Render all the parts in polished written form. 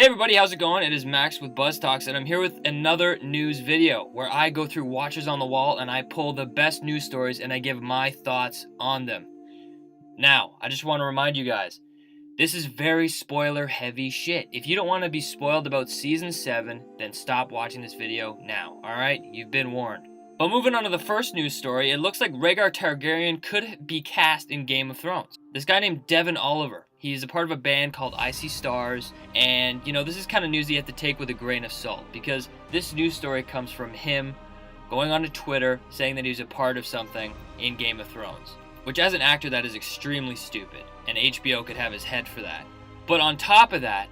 Hey everybody, how's it going? It is Max with BuzzTox, and I'm here with another news video where I go through Watchers on the Wall and I pull the best news stories and I give my thoughts on them. Now, I just want to remind you guys, this is very spoiler heavy shit. If you don't want to be spoiled about Season 7, then stop watching this video now, alright? You've been warned. But moving on to the first news story, it looks like Rhaegar Targaryen could be cast in Game of Thrones. This guy named Devin Oliver, he's a part of a band called Icy Stars, and this is kind of news you have to take with a grain of salt, because this news story comes from him going onto Twitter saying that he's a part of something in Game of Thrones. Which, as an actor, that is extremely stupid, and HBO could have his head for that. But on top of that,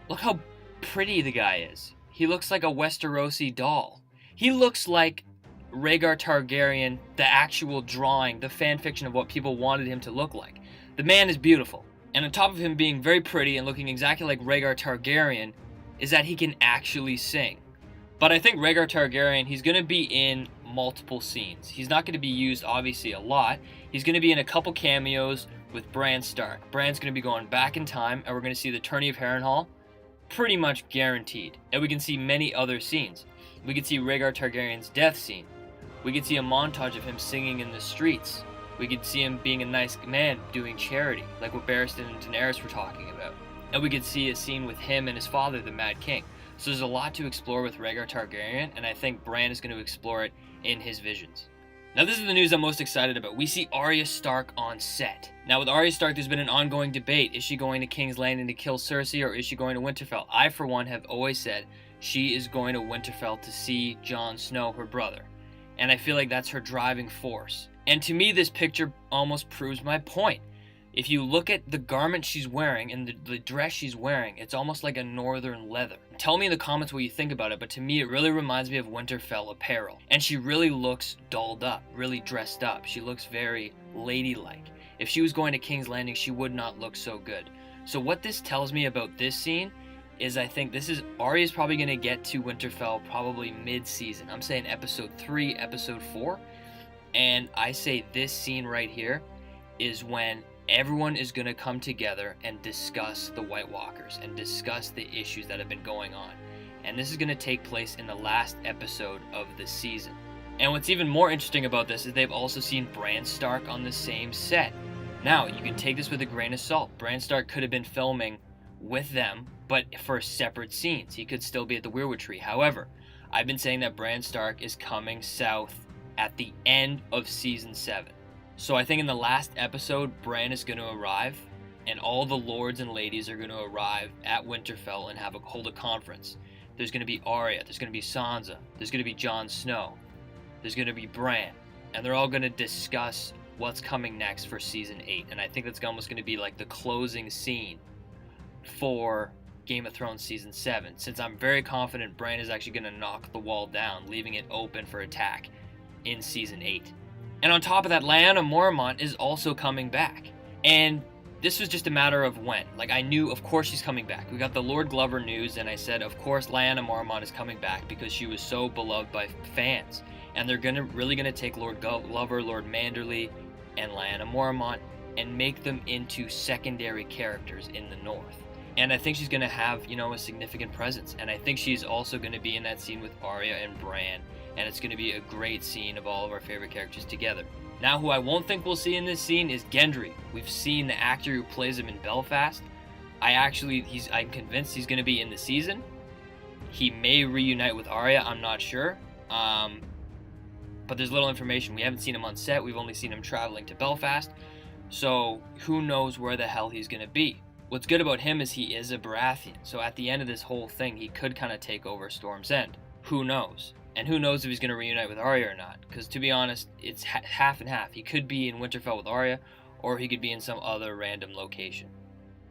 look how pretty the guy is. He looks like a Westerosi doll. He looks like Rhaegar Targaryen, the actual drawing, the fan fiction of what people wanted him to look like. The man is beautiful. And on top of him being very pretty and looking exactly like Rhaegar Targaryen, is that he can actually sing. But I think Rhaegar Targaryen, he's going to be in multiple scenes. He's not going to be used, obviously, a lot. He's going to be in a couple cameos with Bran Stark. Bran's going to be going back in time, and we're going to see the tourney of Harrenhal, pretty much guaranteed. And we can see many other scenes. We could see Rhaegar Targaryen's death scene. We could see a montage of him singing in the streets. We could see him being a nice man doing charity, like what Barristan and Daenerys were talking about. And we could see a scene with him and his father, the Mad King. So there's a lot to explore with Rhaegar Targaryen, and I think Bran is going to explore it in his visions. Now this is the news I'm most excited about. We see Arya Stark on set. Now with Arya Stark, there's been an ongoing debate. Is she going to King's Landing to kill Cersei, or is she going to Winterfell? I, for one, have always said she is going to Winterfell to see Jon Snow, her brother. And I feel like that's her driving force. And to me, this picture almost proves my point. If you look at the garment she's wearing and the dress she's wearing, it's almost like a northern leather. Tell me in the comments what you think about it, but to me it really reminds me of Winterfell apparel. And she really looks dolled up, really dressed up. She looks very ladylike. If she was going to King's Landing, she would not look so good. So what this tells me about this scene is I think Arya's probably going to get to Winterfell probably mid-season. I'm saying episode 3, episode 4. And I say this scene right here is when everyone is going to come together and discuss the White Walkers and discuss the issues that have been going on. And this is going to take place in the last episode of the season. And what's even more interesting about this is they've also seen Bran Stark on the same set. Now, you can take this with a grain of salt. Bran Stark could have been filming with them, but for separate scenes. He could still be at the Weirwood Tree. However, I've been saying that Bran Stark is coming south at the end of Season 7. So I think in the last episode, Bran is going to arrive, and all the lords and ladies are going to arrive at Winterfell and hold a conference. There's going to be Arya, there's going to be Sansa, there's going to be Jon Snow, there's going to be Bran, and they're all going to discuss what's coming next for Season 8. And I think that's almost going to be like the closing scene for Game of Thrones Season 7, since I'm very confident Bran is actually going to knock the wall down, leaving it open for attack in Season 8. And on top of that, Lyanna Mormont is also coming back. And this was just a matter of when. Like, I knew, of course, she's coming back. We got the Lord Glover news, and I said, of course, Lyanna Mormont is coming back because she was so beloved by fans. And they're really gonna take Lord Glover, Lord Manderly, and Lyanna Mormont and make them into secondary characters in the North. And I think she's gonna have, a significant presence. And I think she's also gonna be in that scene with Arya and Bran. And it's going to be a great scene of all of our favorite characters together. Now, who I won't think we'll see in this scene is Gendry. We've seen the actor who plays him in Belfast. I'm convinced he's going to be in the season. He may reunite with Arya, I'm not sure. But there's little information. We haven't seen him on set. We've only seen him traveling to Belfast. So who knows where the hell he's going to be. What's good about him is he is a Baratheon. So at the end of this whole thing, he could kind of take over Storm's End. Who knows? And who knows if he's going to reunite with Arya or not. Because to be honest, it's half and half. He could be in Winterfell with Arya, or he could be in some other random location.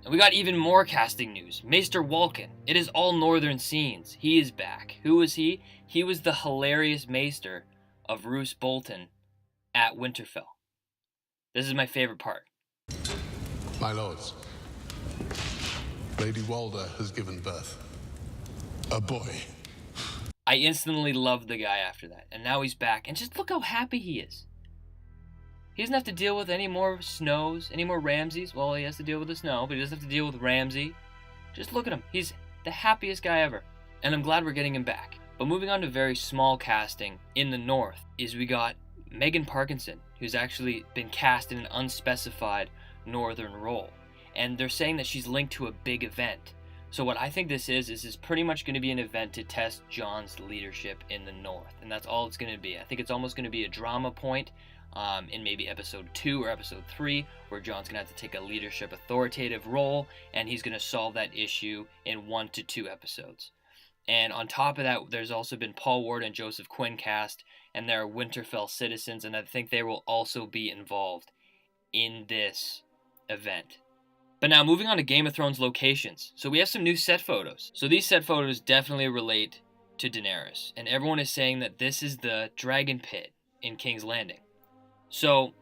And we got even more casting news. Maester Wolkan. It is all northern scenes. He is back. Who was he? He was the hilarious Maester of Roose Bolton at Winterfell. This is my favorite part. My lords, Lady Walder has given birth. A boy. I instantly loved the guy after that. And now he's back. And just look how happy he is. He doesn't have to deal with any more Snows, any more Ramsays. Well, he has to deal with the Snow, but he doesn't have to deal with Ramsay. Just look at him. He's the happiest guy ever. And I'm glad we're getting him back. But moving on to very small casting in the North is we got Megan Parkinson, who's actually been cast in an unspecified Northern role. And they're saying that she's linked to a big event. So what I think this is pretty much going to be an event to test Jon's leadership in the North. And that's all it's going to be. I think it's almost going to be a drama point in maybe episode 2 or episode 3, where Jon's going to have to take a leadership authoritative role, and he's going to solve that issue in 1 to 2 episodes. And on top of that, there's also been Paul Ward and Joseph Quinn cast, and they're Winterfell citizens, and I think they will also be involved in this event. But now moving on to Game of Thrones locations. So we have some new set photos. So these set photos definitely relate to Daenerys, and everyone is saying that this is the dragon pit in King's Landing. So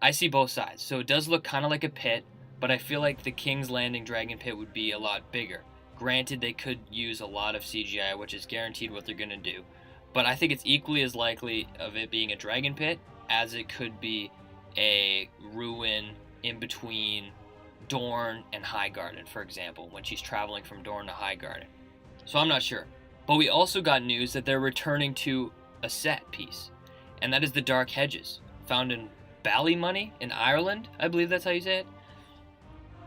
I see both sides. So it does look kind of like a pit, but I feel like the King's Landing dragon pit would be a lot bigger. Granted, they could use a lot of CGI, which is guaranteed what they're going to do. But I think it's equally as likely of it being a dragon pit as it could be a ruin in between Dorne and Highgarden, for example, when she's traveling from Dorne to Highgarden. So I'm not sure. But we also got news that they're returning to a set piece, and that is the Dark Hedges, found in Ballymoney in Ireland, I believe that's how you say it.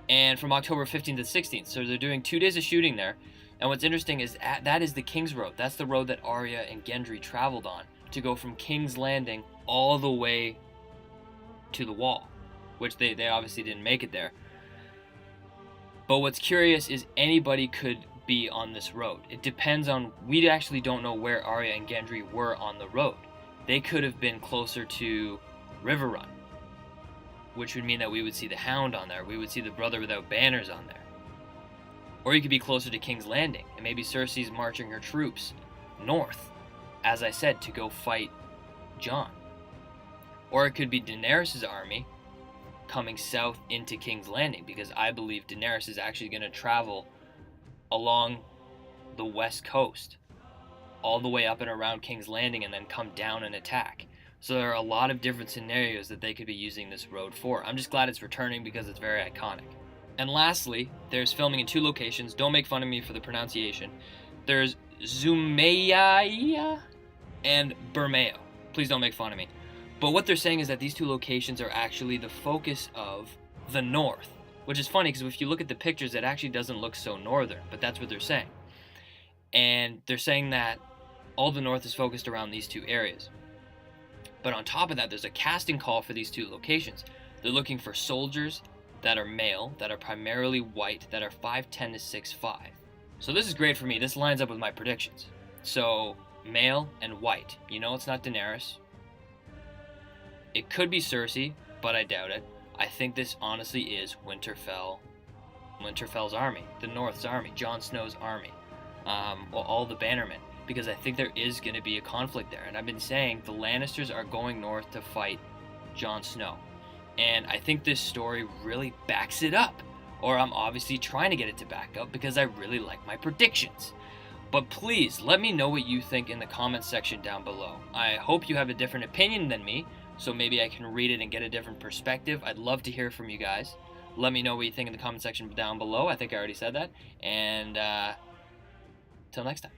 And from October 15th to 16th. So they're doing 2 days of shooting there. And what's interesting is that is the King's Road. That's the road that Arya and Gendry traveled on to go from King's Landing all the way to the Wall, which they obviously didn't make it there. But what's curious is anybody could be on this road. It depends on, we actually don't know where Arya and Gendry were on the road. They could have been closer to River Run, which would mean that we would see the Hound on there. We would see the Brother Without Banners on there. Or you could be closer to King's Landing, and maybe Cersei's marching her troops north, as I said, to go fight Jon. Or it could be Daenerys' army coming south into King's Landing, because I believe Daenerys is actually going to travel along the west coast, all the way up and around King's Landing, and then come down and attack. So there are a lot of different scenarios that they could be using this road for. I'm just glad it's returning because it's very iconic. And lastly, there's filming in 2 locations. Don't make fun of me for the pronunciation. There's Zumayia and Bermeo. Please don't make fun of me. But what they're saying is that these 2 locations are actually the focus of the North, which is funny because if you look at the pictures, it actually doesn't look so northern, but that's what they're saying. And they're saying that all the North is focused around these 2 areas. But on top of that, there's a casting call for these 2 locations. They're looking for soldiers that are male, that are primarily white, that are 5'10" to 6'5". So this is great for me. This lines up with my predictions. So male and white. You know it's not Daenerys. It could be Cersei, but I doubt it. I think this honestly is Winterfell's army, the North's army, Jon Snow's army, all the Bannermen. Because I think there is going to be a conflict there. And I've been saying the Lannisters are going north to fight Jon Snow. And I think this story really backs it up. Or I'm obviously trying to get it to back up because I really like my predictions. But please, let me know what you think in the comments section down below. I hope you have a different opinion than me, so maybe I can read it and get a different perspective. I'd love to hear from you guys. Let me know what you think in the comment section down below. I think I already said that. And till next time.